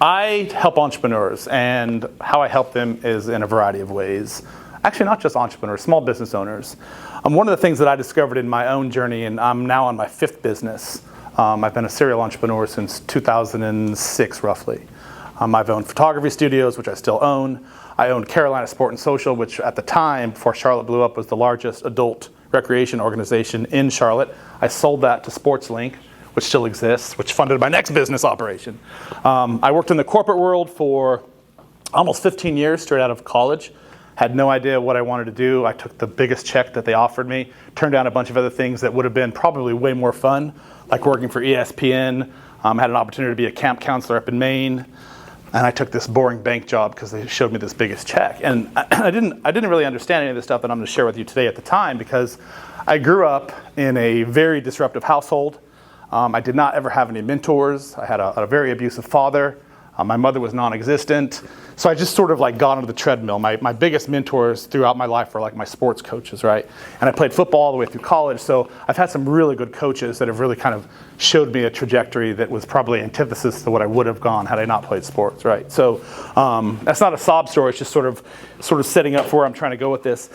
I help entrepreneurs, and how I help them is in a variety of ways. Actually, not just entrepreneurs, small business owners. One of the things that I discovered in my own journey, and I'm now on my 5th business. I've been a serial entrepreneur since 2006, roughly. I've owned photography studios, which I still own. I owned Carolina Sport and Social, which at the time, before Charlotte blew up, was the largest adult recreation organization in Charlotte. I sold that to SportsLink, which still exists, which funded my next business operation. I worked in the corporate world for almost 15 years straight out of college. Had no idea what I wanted to do. I took the biggest check that they offered me, turned down a bunch of other things that would have been probably way more fun, like working for ESPN. Had an opportunity to be a camp counselor up in Maine. And I took this boring bank job because they showed me this biggest check. And I didn't really understand any of the stuff that I'm going to share with you today at the time, because I grew up in a very disruptive household. I did not ever have any mentors. I had a very abusive father. My mother was non-existent. So I just sort of got onto the treadmill. My biggest mentors throughout my life were my sports coaches, right? And I played football all the way through college. So I've had some really good coaches that have really kind of showed me a trajectory that was probably antithesis to what I would have gone had I not played sports, right? So that's not a sob story. It's just sort of setting up for where I'm trying to go with this.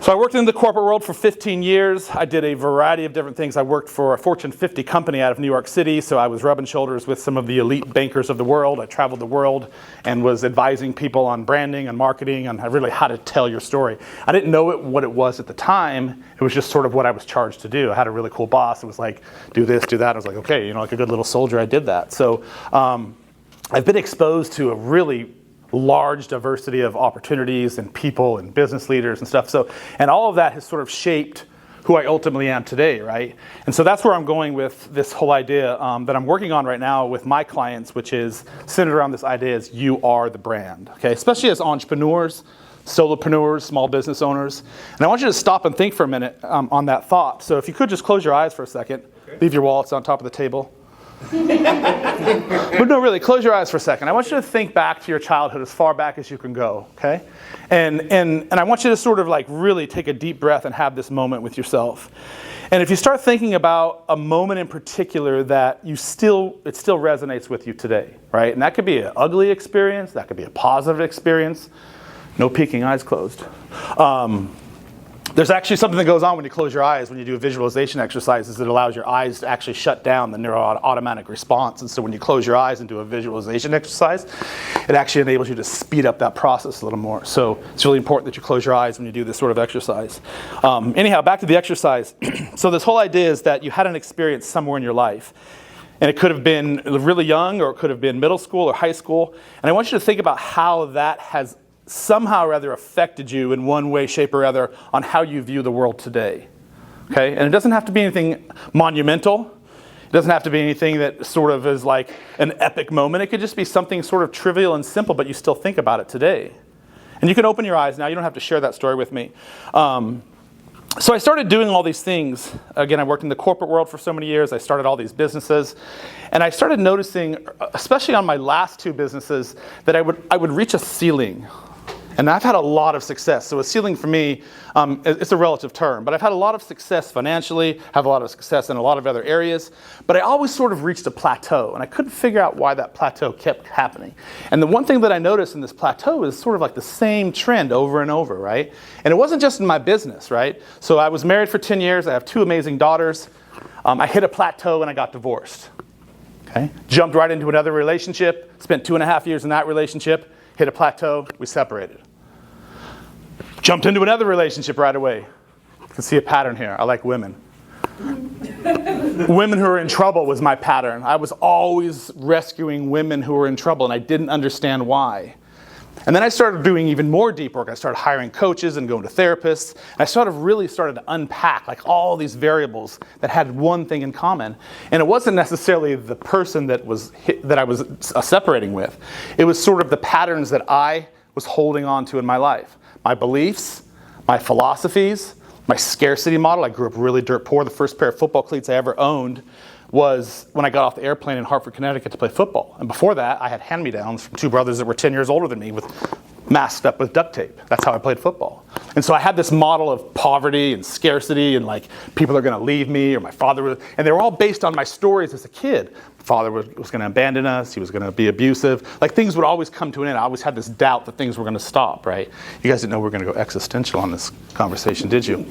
So I worked in the corporate world for 15 years. I did a variety of different things. I worked for a Fortune 50 company out of New York City, so I was rubbing shoulders with some of the elite bankers of the world. I traveled the world and was advising people on branding and marketing and really how to tell your story. I didn't know what it was at the time. It was just sort of what I was charged to do. I had a really cool boss. It was like, do this, do that. I was like, okay, like a good little soldier, I did that. So I've been exposed to a really large diversity of opportunities and people and business leaders and stuff. So, and all of that has sort of shaped who I ultimately am today, right? And so that's where I'm going with this whole idea that I'm working on right now with my clients, which is centered around this idea as you are the brand, okay? Especially as entrepreneurs, solopreneurs, small business owners. And I want you to stop and think for a minute on that thought. So if you could just close your eyes for a second, leave your wallets on top of the table. But no, really, close your eyes for a second. I want you to think back to your childhood as far back as you can go, okay? And I want you to sort of really take a deep breath and have this moment with yourself. And if you start thinking about a moment in particular that it still resonates with you today, right? And that could be an ugly experience, that could be a positive experience. No peeking, eyes closed. There's actually something that goes on when you close your eyes, when you do a visualization exercises, that allows your eyes to actually shut down the neuro-automatic response. And so when you close your eyes and do a visualization exercise, it actually enables you to speed up that process a little more. So it's really important that you close your eyes when you do this sort of exercise. Anyhow, back to the exercise. So this whole idea is that you had an experience somewhere in your life. And it could have been really young, or it could have been middle school or high school. And I want you to think about how that has somehow or other affected you in one way, shape, or other on how you view the world today. Okay? And it doesn't have to be anything monumental. It doesn't have to be anything that sort of is like an epic moment. It could just be something sort of trivial and simple, but you still think about it today. And you can open your eyes now. You don't have to share that story with me. So I started doing all these things. Again, I worked in the corporate world for so many years. I started all these businesses. And I started noticing, especially on my last 2 businesses, that I would reach a ceiling. And I've had a lot of success. So a ceiling for me, it's a relative term, but I've had a lot of success financially, have a lot of success in a lot of other areas, but I always sort of reached a plateau, and I couldn't figure out why that plateau kept happening. And the one thing that I noticed in this plateau is sort of like the same trend over and over, right? And it wasn't just in my business, right? So I was married for 10 years. I have 2 amazing daughters. I hit a plateau and I got divorced. Okay? Jumped right into another relationship, spent 2.5 years in that relationship, hit a plateau, we separated. Jumped into another relationship right away. You can see a pattern here. I like women. Women who are in trouble was my pattern. I was always rescuing women who were in trouble, and I didn't understand why. And then I started doing even more deep work. I started hiring coaches and going to therapists. And I really started to unpack all these variables that had one thing in common. And it wasn't necessarily the person that I was separating with. It was sort of the patterns that I was holding on to in my life. My beliefs, my philosophies, my scarcity model. I grew up really dirt poor. The first pair of football cleats I ever owned was when I got off the airplane in Hartford, Connecticut to play football. And before that, I had hand-me-downs from 2 brothers that were 10 years older than me, masked up with duct tape. That's how I played football. And so I had this model of poverty and scarcity and like people are going to leave me or my father was, and they were all based on my stories as a kid. Father was going to abandon us. He was going to be abusive. Like things would always come to an end. I always had this doubt that things were going to stop, right? You guys didn't know we were going to go existential on this conversation, did you?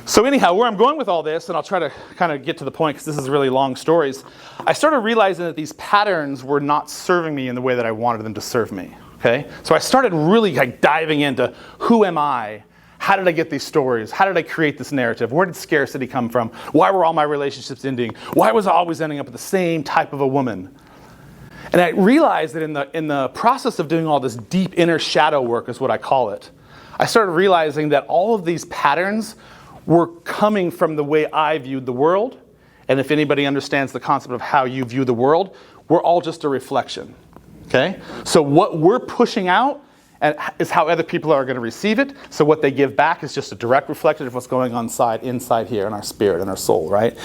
So anyhow, where I'm going with all this, and I'll try to kind of get to the point because this is really long stories, I started realizing that these patterns were not serving me in the way that I wanted them to serve me. Okay? So I started really like diving into who am I? How did I get these stories? How did I create this narrative? Where did scarcity come from? Why were all my relationships ending? Why was I always ending up with the same type of a woman? And I realized that in the process of doing all this deep inner shadow work is what I call it, I started realizing that all of these patterns were coming from the way I viewed the world. And if anybody understands the concept of how you view the world, we're all just a reflection. Okay? So what we're pushing out is how other people are going to receive it. So what they give back is just a direct reflection of what's going on inside here in our spirit and our soul, right?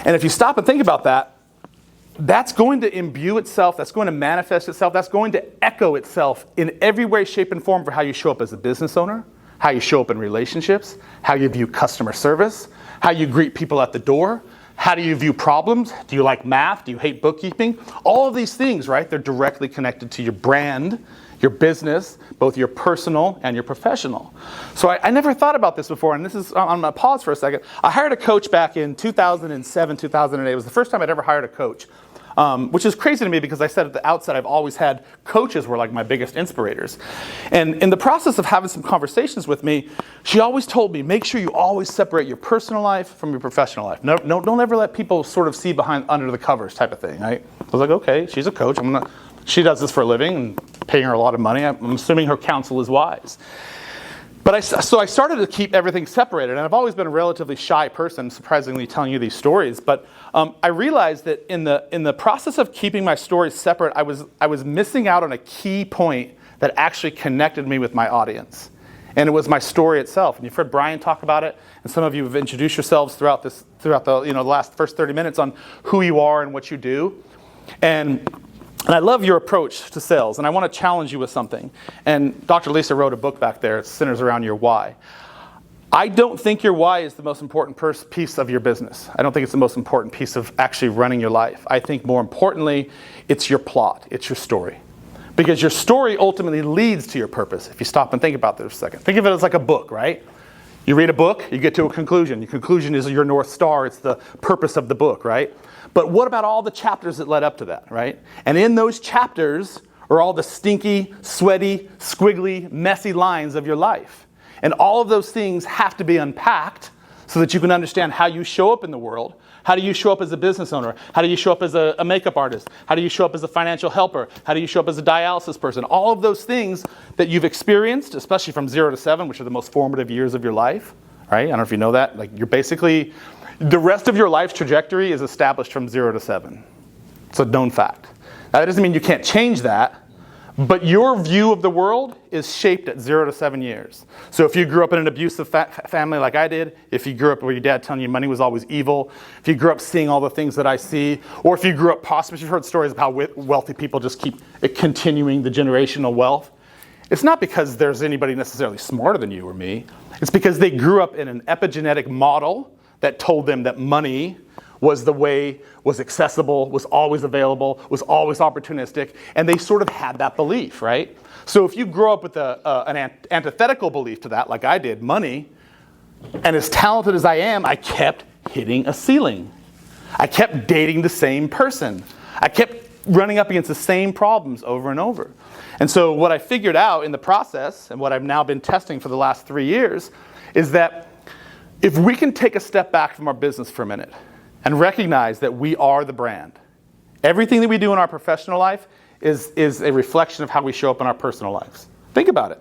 And if you stop and think about that, that's going to imbue itself, that's going to manifest itself, that's going to echo itself in every way, shape, and form for how you show up as a business owner, how you show up in relationships, how you view customer service, how you greet people at the door, how do you view problems? Do you like math? Do you hate bookkeeping? All of these things, right? They're directly connected to your brand, your business, both your personal and your professional. So I never thought about this before, and this is, I'm going to pause for a second. I hired a coach back in 2007, 2008. It was the first time I'd ever hired a coach, which is crazy to me because I said at the outset I've always had coaches were like my biggest inspirators. And in the process of having some conversations with me, she always told me, make sure you always separate your personal life from your professional life. No, don't ever let people sort of see under the covers type of thing, right? I was like, okay, she's a coach. She does this for a living and paying her a lot of money. I'm assuming her counsel is wise. But so I started to keep everything separated, and I've always been a relatively shy person, surprisingly telling you these stories. But I realized that in the process of keeping my stories separate, I was missing out on a key point that actually connected me with my audience, and it was my story itself. And you've heard Brian talk about it, and some of you have introduced yourselves throughout the last first 30 minutes on who you are and what you do, and I love your approach to sales, and I want to challenge you with something. And Dr. Lisa wrote a book back there, it centers around your why. I don't think your why is the most important piece of your business. I don't think it's the most important piece of actually running your life. I think more importantly, it's your plot, it's your story. Because your story ultimately leads to your purpose. If you stop and think about this for a second. Think of it as like a book, right? You read a book, you get to a conclusion. Your conclusion is your North Star, it's the purpose of the book, right? But what about all the chapters that led up to that, right? And in those chapters are all the stinky, sweaty, squiggly, messy lines of your life. And all of those things have to be unpacked so that you can understand how you show up in the world. How do you show up as a business owner? How do you show up as a makeup artist? How do you show up as a financial helper? How do you show up as a dialysis person? All of those things that you've experienced, especially from 0 to 7, which are the most formative years of your life, right? I don't know if you know that. Like you're basically, the rest of your life's trajectory is established from 0 to 7. It's a known fact. Now that doesn't mean you can't change that, but your view of the world is shaped at 0 to 7 years. So if you grew up in an abusive family like I did, if you grew up where your dad telling you money was always evil, if you grew up seeing all the things that I see, or if you grew up prosperous, you've heard stories of how wealthy people just keep continuing the generational wealth. It's not because there's anybody necessarily smarter than you or me. It's because they grew up in an epigenetic model that told them that money was the way, was accessible, was always available, was always opportunistic, and they sort of had that belief, right? So if you grow up with an antithetical belief to that, like I did, money, and as talented as I am, I kept hitting a ceiling. I kept dating the same person. I kept running up against the same problems over and over. And so what I figured out in the process, and what I've now been testing for the last 3 years, is that if we can take a step back from our business for a minute and recognize that we are the brand. Everything that we do in our professional life is a reflection of how we show up in our personal lives. Think about it.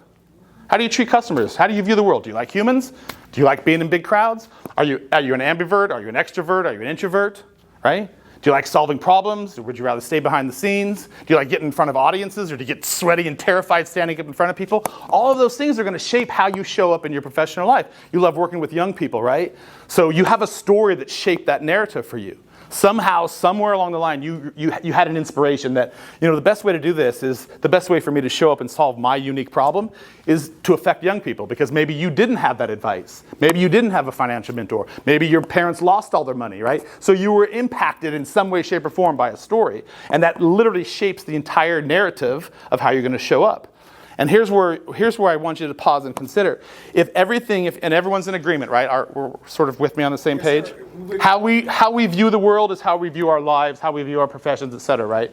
How do you treat customers? How do you view the world? Do you like humans? Do you like being in big crowds? Are you an ambivert? Are you an extrovert? Are you an introvert? Right? Do you like solving problems? Or would you rather stay behind the scenes? Do you like getting in front of audiences? Or do you get sweaty and terrified standing up in front of people? All of those things are going to shape how you show up in your professional life. You love working with young people, right? So you have a story that shaped that narrative for you. Somehow, somewhere along the line, you had an inspiration that, the best way to do this is, the best way for me to show up and solve my unique problem is to affect young people, because maybe you didn't have that advice. Maybe you didn't have a financial mentor. Maybe your parents lost all their money, right? So you were impacted in some way, shape, or form by a story. And that literally shapes the entire narrative of how you're going to show up. And here's where I want you to pause and consider. If everyone's in agreement, right? We're sort of with me on the same page. How we view the world is how we view our lives, how we view our professions, etc., right?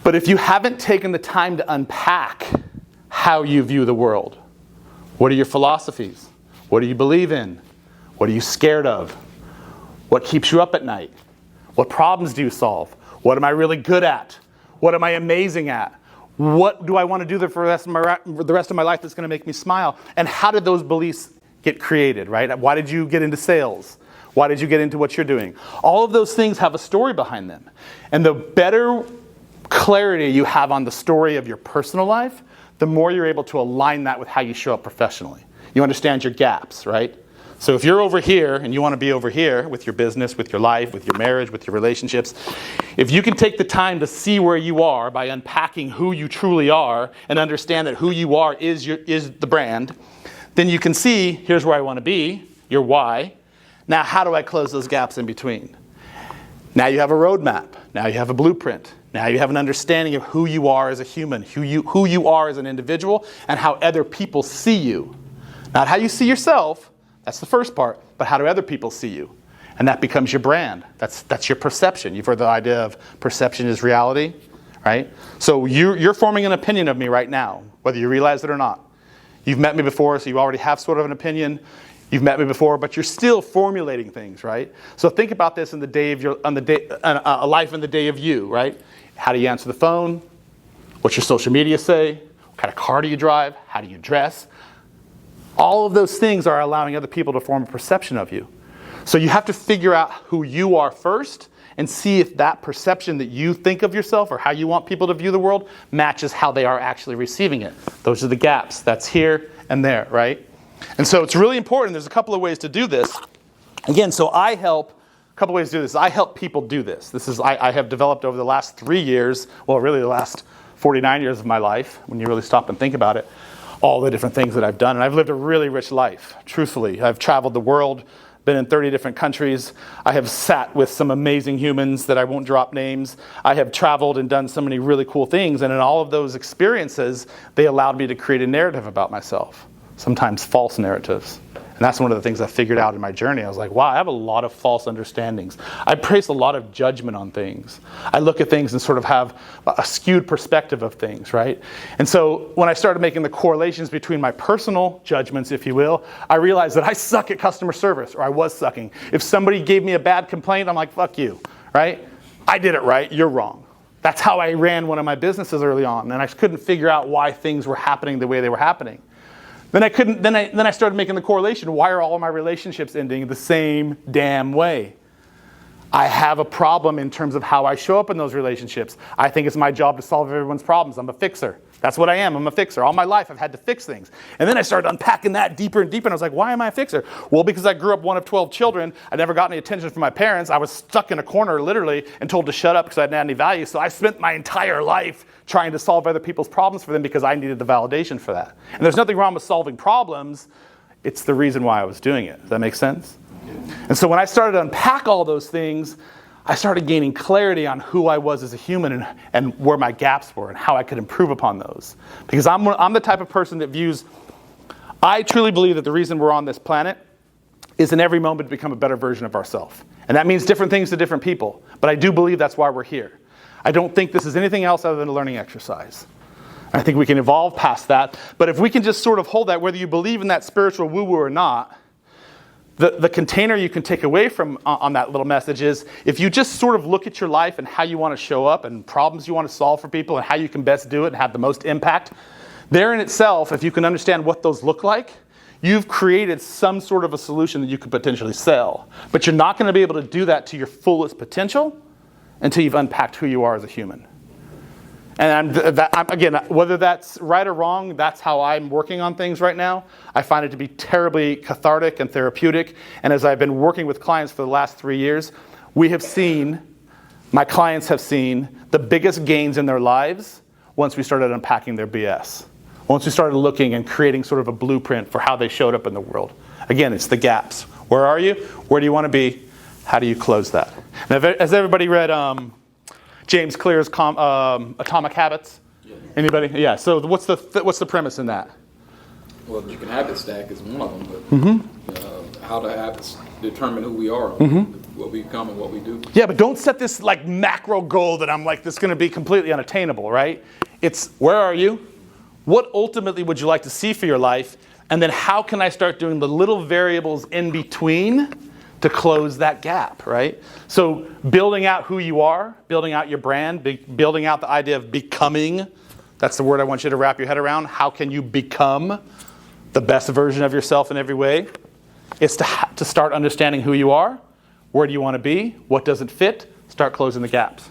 But if you haven't taken the time to unpack how you view the world, what are your philosophies? What do you believe in? What are you scared of? What keeps you up at night? What problems do you solve? What am I really good at? What am I amazing at? What do I want to do for the rest of my life that's going to make me smile? And how did those beliefs get created, right? Why did you get into sales? Why did you get into what you're doing? All of those things have a story behind them. And the better clarity you have on the story of your personal life, the more you're able to align that with how you show up professionally. You understand your gaps, right? So if you're over here and you want to be over here with your business, with your life, with your marriage, with your relationships, if you can take the time to see where you are by unpacking who you truly are and understand that who you are is the brand, then you can see, here's where I want to be, your why. Now, how do I close those gaps in between? Now you have a roadmap. Now you have a blueprint. Now you have an understanding of who you are as a human, who you are as an individual, and how other people see you. Not how you see yourself. That's the first part, but how do other people see you? And that becomes your brand. That's your perception. You've heard the idea of perception is reality, right? So you're forming an opinion of me right now, whether you realize it or not. You've met me before, so you already have sort of an opinion. You've met me before, but you're still formulating things, right? So think about this in the day of a life in the day of you, right? How do you answer the phone? What's your social media say? What kind of car do you drive? How do you dress? All of those things are allowing other people to form a perception of you. So you have to figure out who you are first and see if that perception that you think of yourself or how you want people to view the world matches how they are actually receiving it. Those are the gaps. That's here and there, right? And so it's really important. There's a couple of ways to do this. Again, so I help people do this. I have developed over the last 3 years, well, really the last 49 years of my life, when you really stop and think about it, all the different things that I've done. And I've lived a really rich life, truthfully. I've traveled the world, been in 30 different countries. I have sat with some amazing humans that I won't drop names. I have traveled and done so many really cool things. And in all of those experiences, they allowed me to create a narrative about myself, sometimes false narratives. And that's one of the things I figured out in my journey. I was like, wow, I have a lot of false understandings. I place a lot of judgment on things. I look at things and sort of have a skewed perspective of things, right? And so when I started making the correlations between my personal judgments, if you will, I realized that I suck at customer service, or I was sucking. If somebody gave me a bad complaint, I'm like, fuck you, right? I did it right, you're wrong. That's how I ran one of my businesses early on, and I couldn't figure out why things were happening the way they were happening. Then I started making the correlation. Why are all of my relationships ending the same damn way? I have a problem in terms of how I show up in those relationships. I think it's my job to solve everyone's problems. I'm a fixer. That's what I am. I'm a fixer. All my life I've had to fix things. And then I started unpacking that deeper and deeper. And I was like, why am I a fixer? Well, because I grew up one of 12 children. I never got any attention from my parents. I was stuck in a corner literally and told to shut up because I didn't have any value. So I spent my entire life trying to solve other people's problems for them because I needed the validation for that. And there's nothing wrong with solving problems. It's the reason why I was doing it. Does that make sense? And so when I started to unpack all those things, I started gaining clarity on who I was as a human and where my gaps were and how I could improve upon those. Because I'm the type of person that views, I truly believe that the reason we're on this planet is in every moment to become a better version of ourselves. And that means different things to different people. But I do believe that's why we're here. I don't think this is anything else other than a learning exercise. I think we can evolve past that. But if we can just sort of hold that, whether you believe in that spiritual woo-woo or not, the container you can take away from on that little message is if you just sort of look at your life and how you want to show up and problems you want to solve for people and how you can best do it and have the most impact, there in itself, if you can understand what those look like, you've created some sort of a solution that you could potentially sell. But you're not going to be able to do that to your fullest potential until you've unpacked who you are as a human. And again, whether that's right or wrong, that's how I'm working on things right now. I find it to be terribly cathartic and therapeutic. And as I've been working with clients for the last 3 years, we have seen, my clients have seen, the biggest gains in their lives once we started unpacking their BS. Once we started looking and creating sort of a blueprint for how they showed up in the world. Again, it's the gaps. Where are you? Where do you want to be? How do you close that? Now, has everybody read James Clear's Atomic Habits? Yeah. Anybody? Yeah. So what's the premise in that? Well, you can habit stack is one of them, but how the habits determine who we are, what we become, and what we do. Yeah, but don't set this like macro goal that I'm like, this is going to be completely unattainable, right? It's where are you? What ultimately would you like to see for your life? And then how can I start doing the little variables in between to close that gap, right? So building out who you are, building out your brand, building out the idea of becoming. That's the word I want you to wrap your head around. How can you become the best version of yourself in every way? It's to start understanding who you are. Where do you want to be? What doesn't fit? Start closing the gaps.